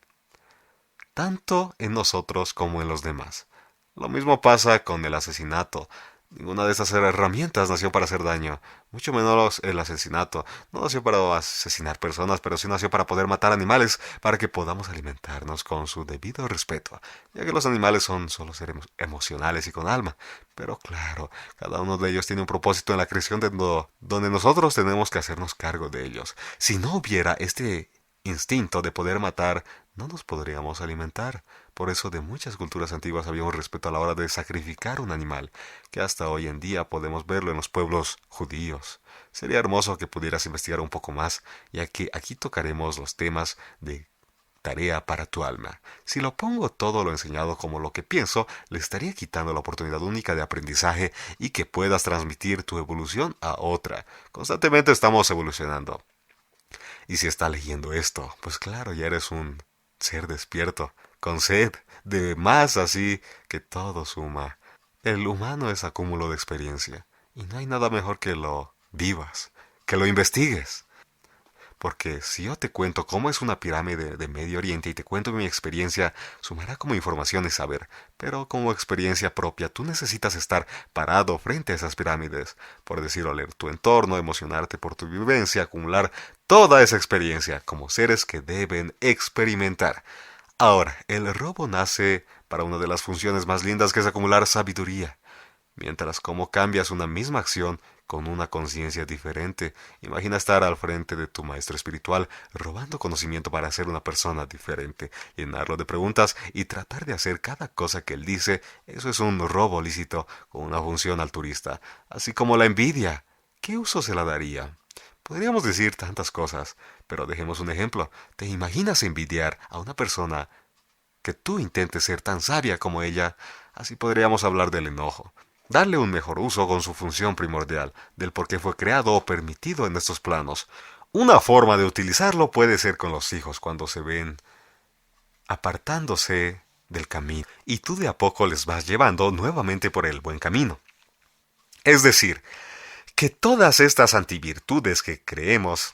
tanto en nosotros como en los demás. Lo mismo pasa con el asesinato. Ninguna de estas herramientas nació para hacer daño, mucho menos el asesinato. No nació para asesinar personas, pero sí nació para poder matar animales, para que podamos alimentarnos con su debido respeto, ya que los animales son solo seres emocionales y con alma. Pero claro, cada uno de ellos tiene un propósito en la creación donde nosotros tenemos que hacernos cargo de ellos. Si no hubiera este instinto de poder matar, no nos podríamos alimentar. Por eso de muchas culturas antiguas había un respeto a la hora de sacrificar un animal, que hasta hoy en día podemos verlo en los pueblos judíos. Sería hermoso que pudieras investigar un poco más, ya que aquí tocaremos los temas de tarea para tu alma. Si lo pongo todo lo enseñado como lo que pienso, le estaría quitando la oportunidad única de aprendizaje y que puedas transmitir tu evolución a otra. Constantemente estamos evolucionando. Y si estás leyendo esto, pues claro, ya eres un ser despierto, con sed de más, así que todo suma. El humano es acúmulo de experiencia, y no hay nada mejor que lo vivas, que lo investigues. Porque si yo te cuento cómo es una pirámide de Medio Oriente y te cuento mi experiencia, sumará como información y saber. Pero como experiencia propia, tú necesitas estar parado frente a esas pirámides. Por decirlo, leer tu entorno, emocionarte por tu vivencia, acumular toda esa experiencia como seres que deben experimentar. Ahora, el robo nace para una de las funciones más lindas, que es acumular sabiduría. Mientras cómo cambias una misma acción con una conciencia diferente. Imagina estar al frente de tu maestro espiritual, robando conocimiento para ser una persona diferente, llenarlo de preguntas y tratar de hacer cada cosa que él dice. Eso es un robo lícito con una función altruista, así como la envidia. ¿Qué uso se la daría? Podríamos decir tantas cosas, pero dejemos un ejemplo. ¿Te imaginas envidiar a una persona que tú intentes ser tan sabia como ella? Así podríamos hablar del enojo. Darle un mejor uso con su función primordial, del por qué fue creado o permitido en estos planos. Una forma de utilizarlo puede ser con los hijos cuando se ven apartándose del camino y tú de a poco les vas llevando nuevamente por el buen camino. Es decir, que todas estas antivirtudes que creemos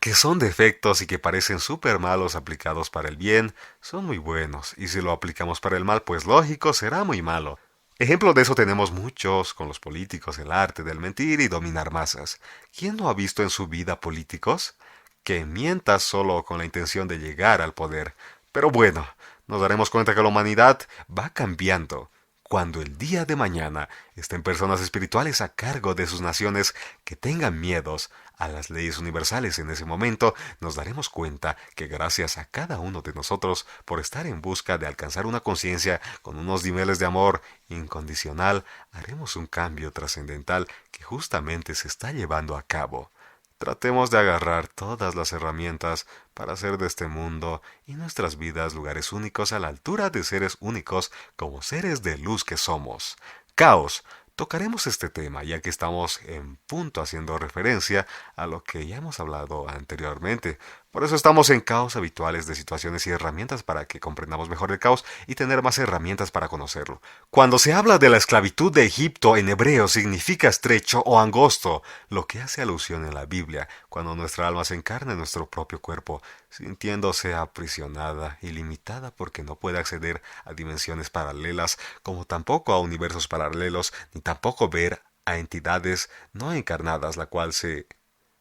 que son defectos y que parecen súper malos aplicados para el bien, son muy buenos, y si lo aplicamos para el mal, pues lógico, será muy malo. Ejemplos de eso tenemos muchos con los políticos, el arte del mentir y dominar masas. ¿Quién no ha visto en su vida políticos que mientan solo con la intención de llegar al poder? Pero bueno, nos daremos cuenta que la humanidad va cambiando cuando el día de mañana estén personas espirituales a cargo de sus naciones que tengan miedos a las leyes universales, en ese momento nos daremos cuenta que gracias a cada uno de nosotros por estar en busca de alcanzar una conciencia con unos niveles de amor incondicional, haremos un cambio trascendental que justamente se está llevando a cabo. Tratemos de agarrar todas las herramientas para hacer de este mundo y nuestras vidas lugares únicos a la altura de seres únicos como seres de luz que somos. Caos. Tocaremos este tema ya que estamos en punto haciendo referencia a lo que ya hemos hablado anteriormente. Por eso estamos en caos habituales de situaciones y herramientas para que comprendamos mejor el caos y tener más herramientas para conocerlo. Cuando se habla de la esclavitud de Egipto en hebreo significa estrecho o angosto, lo que hace alusión en la Biblia, cuando nuestra alma se encarna en nuestro propio cuerpo, sintiéndose aprisionada y limitada porque no puede acceder a dimensiones paralelas, como tampoco a universos paralelos, ni tampoco ver a entidades no encarnadas, la cual se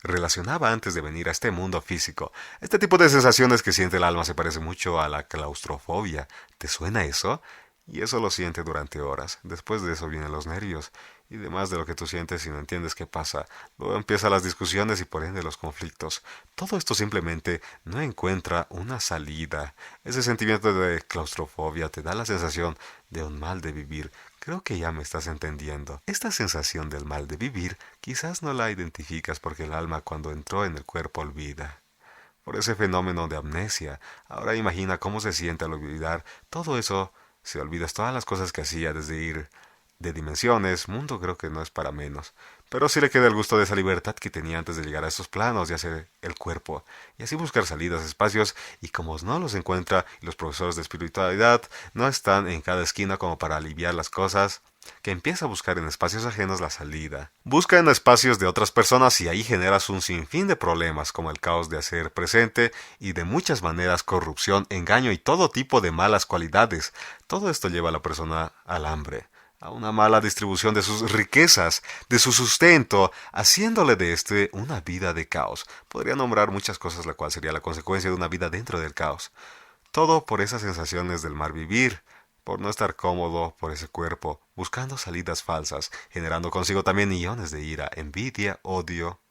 relacionaba antes de venir a este mundo físico. Este tipo de sensaciones que siente el alma se parece mucho a la claustrofobia. ¿Te suena eso? Y eso lo siente durante horas. Después de eso vienen los nervios y demás de lo que tú sientes y no entiendes qué pasa. Luego empiezan las discusiones y por ende los conflictos. Todo esto simplemente no encuentra una salida. Ese sentimiento de claustrofobia te da la sensación de un mal de vivir. Creo que ya me estás entendiendo. Esta sensación del mal de vivir quizás no la identificas porque el alma cuando entró en el cuerpo olvida. Por ese fenómeno de amnesia, ahora imagina cómo se siente al olvidar todo eso. Se olvidas todas las cosas que hacía desde ir de dimensiones, mundo creo que no es para menos. Pero sí le queda el gusto de esa libertad que tenía antes de llegar a estos planos y hacer el cuerpo, y así buscar salidas, espacios, y como no los encuentra, y los profesores de espiritualidad no están en cada esquina como para aliviar las cosas, que empieza a buscar en espacios ajenos la salida. Busca en espacios de otras personas y ahí generas un sinfín de problemas como el caos de hacer presente y de muchas maneras corrupción, engaño y todo tipo de malas cualidades. Todo esto lleva a la persona al hambre, a una mala distribución de sus riquezas, de su sustento, haciéndole de este una vida de caos. Podría nombrar muchas cosas, la cual sería la consecuencia de una vida dentro del caos. Todo por esas sensaciones del mal vivir, por no estar cómodo por ese cuerpo, buscando salidas falsas, generando consigo también millones de ira, envidia, odio.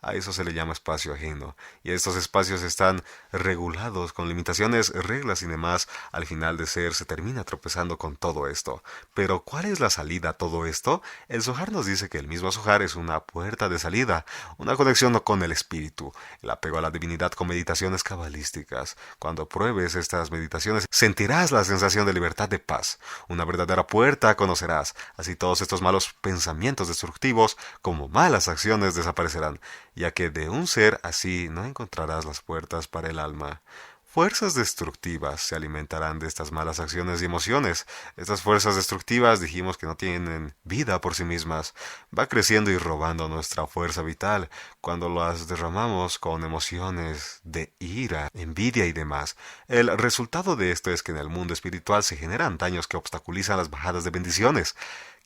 A eso se le llama espacio ajeno, y estos espacios están regulados con limitaciones, reglas y demás. Al final de ser se termina tropezando con todo esto. Pero ¿cuál es la salida a todo esto? El Zohar nos dice que el mismo Zohar es una puerta de salida, una conexión con el espíritu, el apego a la divinidad con meditaciones cabalísticas. Cuando pruebes estas meditaciones sentirás la sensación de libertad, de paz, una verdadera puerta conocerás. Así todos estos malos pensamientos destructivos como malas acciones desaparecerán, ya que de un ser así no encontrarás las puertas para el alma. Fuerzas destructivas se alimentarán de estas malas acciones y emociones. Estas fuerzas destructivas dijimos que no tienen vida por sí mismas. Va creciendo y robando nuestra fuerza vital cuando las derramamos con emociones de ira, envidia y demás. El resultado de esto es que en el mundo espiritual se generan daños que obstaculizan las bajadas de bendiciones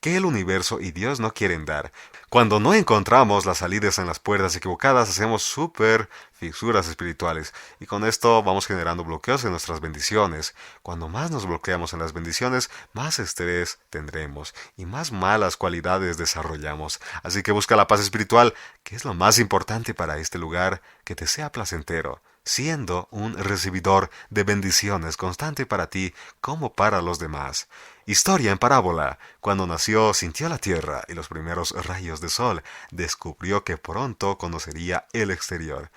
que el universo y Dios no quieren dar. Cuando no encontramos las salidas en las puertas equivocadas, hacemos súper fisuras espirituales, y con esto vamos generando bloqueos en nuestras bendiciones. Cuando más nos bloqueamos en las bendiciones, más estrés tendremos, y más malas cualidades desarrollamos. Así que busca la paz espiritual, que es lo más importante para este lugar, que te sea placentero, siendo un recibidor de bendiciones constante para ti como para los demás. Historia en parábola. Cuando nació, sintió la tierra y los primeros rayos de sol. Descubrió que pronto conocería el exterior.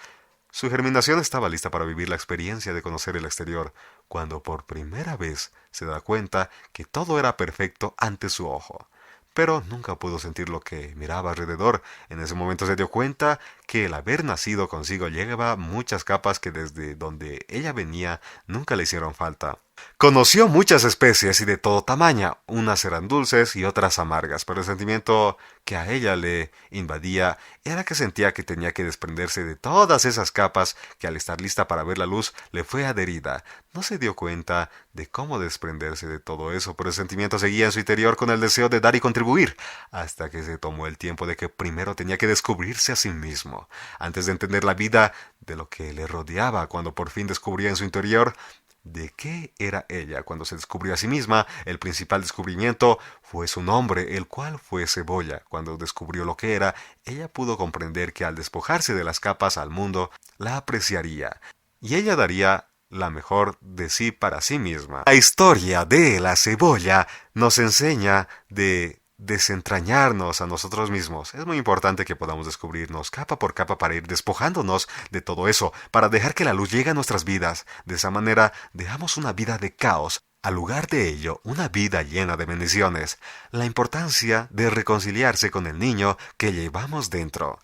Su germinación estaba lista para vivir la experiencia de conocer el exterior, cuando por primera vez se da cuenta que todo era perfecto ante su ojo. Pero nunca pudo sentir lo que miraba alrededor. En ese momento se dio cuenta que el haber nacido consigo llevaba muchas capas que desde donde ella venía nunca le hicieron falta. Conoció muchas especies y de todo tamaño, unas eran dulces y otras amargas, pero el sentimiento que a ella le invadía era que sentía que tenía que desprenderse de todas esas capas que al estar lista para ver la luz le fue adherida. No se dio cuenta de cómo desprenderse de todo eso, pero el sentimiento seguía en su interior con el deseo de dar y contribuir, hasta que se tomó el tiempo de que primero tenía que descubrirse a sí mismo, antes de entender la vida de lo que le rodeaba. Cuando por fin descubría en su interior de qué era ella. Cuando se descubrió a sí misma, el principal descubrimiento fue su nombre, el cual fue cebolla. Cuando descubrió lo que era, ella pudo comprender que al despojarse de las capas al mundo, la apreciaría. Y ella daría la mejor de sí para sí misma. La historia de la cebolla nos enseña de desentrañarnos a nosotros mismos. Es muy importante que podamos descubrirnos capa por capa para ir despojándonos de todo eso, para dejar que la luz llegue a nuestras vidas. De esa manera, dejamos una vida de caos. Al lugar de ello, una vida llena de bendiciones. La importancia de reconciliarse con el niño que llevamos dentro.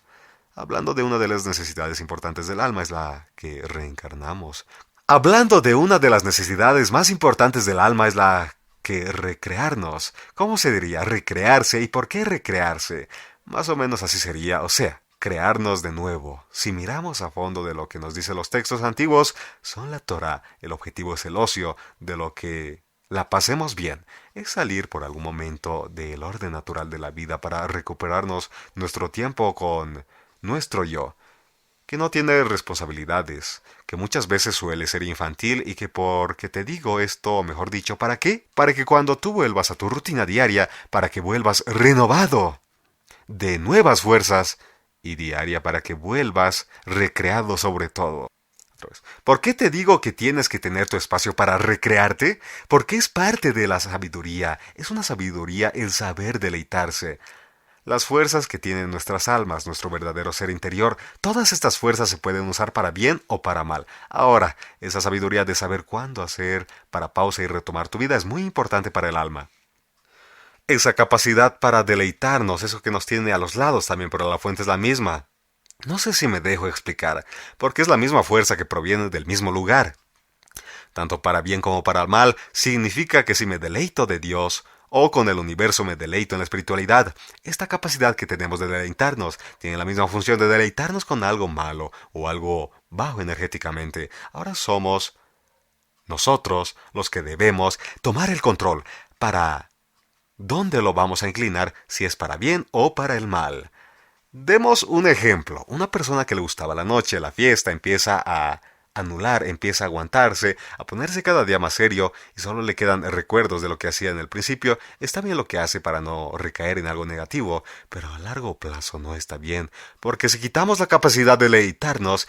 Hablando de una de las necesidades importantes del alma es la que reencarnamos. Hablando de una de las necesidades más importantes del alma es la que recrearnos. ¿Cómo se diría? Recrearse. ¿Y por qué recrearse? Más o menos así sería, o sea, crearnos de nuevo. Si miramos a fondo de lo que nos dicen los textos antiguos, son la Torá. El objetivo es el ocio, de lo que la pasemos bien. Es salir por algún momento del orden natural de la vida para recuperarnos nuestro tiempo con nuestro yo, que no tiene responsabilidades, que muchas veces suele ser infantil y que porque te digo esto, o mejor dicho, ¿para qué? Para que cuando tú vuelvas a tu rutina diaria, para que vuelvas renovado, de nuevas fuerzas, y diaria para que vuelvas recreado sobre todo. ¿Por qué te digo que tienes que tener tu espacio para recrearte? Porque es parte de la sabiduría, es una sabiduría el saber deleitarse. Las fuerzas que tienen nuestras almas, nuestro verdadero ser interior, todas estas fuerzas se pueden usar para bien o para mal. Ahora, esa sabiduría de saber cuándo hacer para pausa y retomar tu vida es muy importante para el alma. Esa capacidad para deleitarnos, eso que nos tiene a los lados también, pero la fuente es la misma. No sé si me dejo explicar, porque es la misma fuerza que proviene del mismo lugar. Tanto para bien como para mal, significa que si me deleito de Dios, o con el universo me deleito en la espiritualidad. Esta capacidad que tenemos de deleitarnos tiene la misma función de deleitarnos con algo malo o algo bajo energéticamente. Ahora somos nosotros los que debemos tomar el control para dónde lo vamos a inclinar, si es para bien o para el mal. Demos un ejemplo. Una persona que le gustaba la noche, la fiesta, empieza a anular, empieza a aguantarse, a ponerse cada día más serio y solo le quedan recuerdos de lo que hacía en el principio. Está bien lo que hace para no recaer en algo negativo, pero a largo plazo no está bien, porque si quitamos la capacidad de deleitarnos,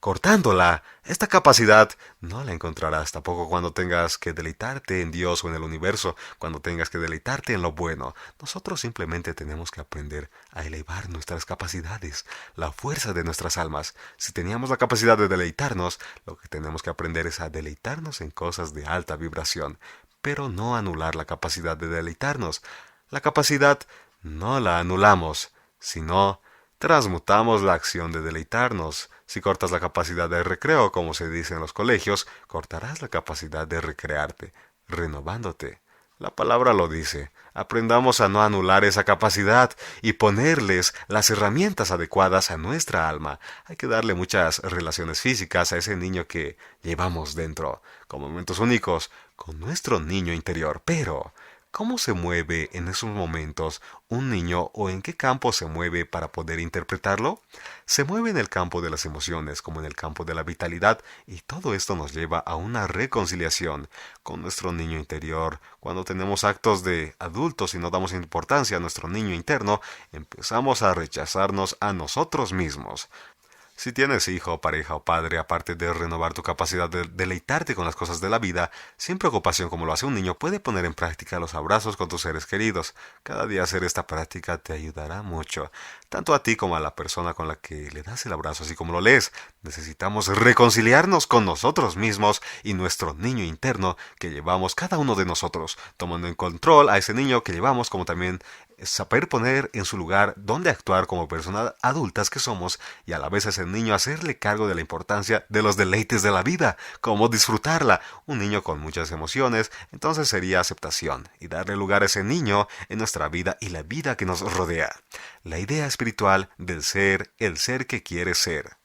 cortándola, esta capacidad no la encontrarás tampoco cuando tengas que deleitarte en Dios o en el universo, cuando tengas que deleitarte en lo bueno. Nosotros simplemente tenemos que aprender a elevar nuestras capacidades, la fuerza de nuestras almas. Si teníamos la capacidad de deleitarnos, lo que tenemos que aprender es a deleitarnos en cosas de alta vibración, pero no anular la capacidad de deleitarnos. La capacidad no la anulamos, sino transmutamos la acción de deleitarnos. Si cortas la capacidad de recreo, como se dice en los colegios, cortarás la capacidad de recrearte, renovándote. La palabra lo dice. Aprendamos a no anular esa capacidad y ponerles las herramientas adecuadas a nuestra alma. Hay que darle muchas relaciones físicas a ese niño que llevamos dentro, como momentos únicos, con nuestro niño interior. Pero ¿cómo se mueve en esos momentos un niño o en qué campo se mueve para poder interpretarlo? Se mueve en el campo de las emociones como en el campo de la vitalidad y todo esto nos lleva a una reconciliación con nuestro niño interior. Cuando tenemos actos de adultos y no damos importancia a nuestro niño interno, empezamos a rechazarnos a nosotros mismos. Si tienes hijo, pareja o padre, aparte de renovar tu capacidad de deleitarte con las cosas de la vida, sin preocupación como lo hace un niño, puede poner en práctica los abrazos con tus seres queridos. Cada día hacer esta práctica te ayudará mucho, tanto a ti como a la persona con la que le das el abrazo, así como lo lees. Necesitamos reconciliarnos con nosotros mismos y nuestro niño interno que llevamos cada uno de nosotros, tomando en control a ese niño que llevamos, como también saber poner en su lugar dónde actuar como personas adultas que somos y a la vez a ese niño hacerle cargo de la importancia de los deleites de la vida, cómo disfrutarla. Un niño con muchas emociones, entonces sería aceptación y darle lugar a ese niño en nuestra vida y la vida que nos rodea. La idea espiritual del ser, el ser que quiere ser.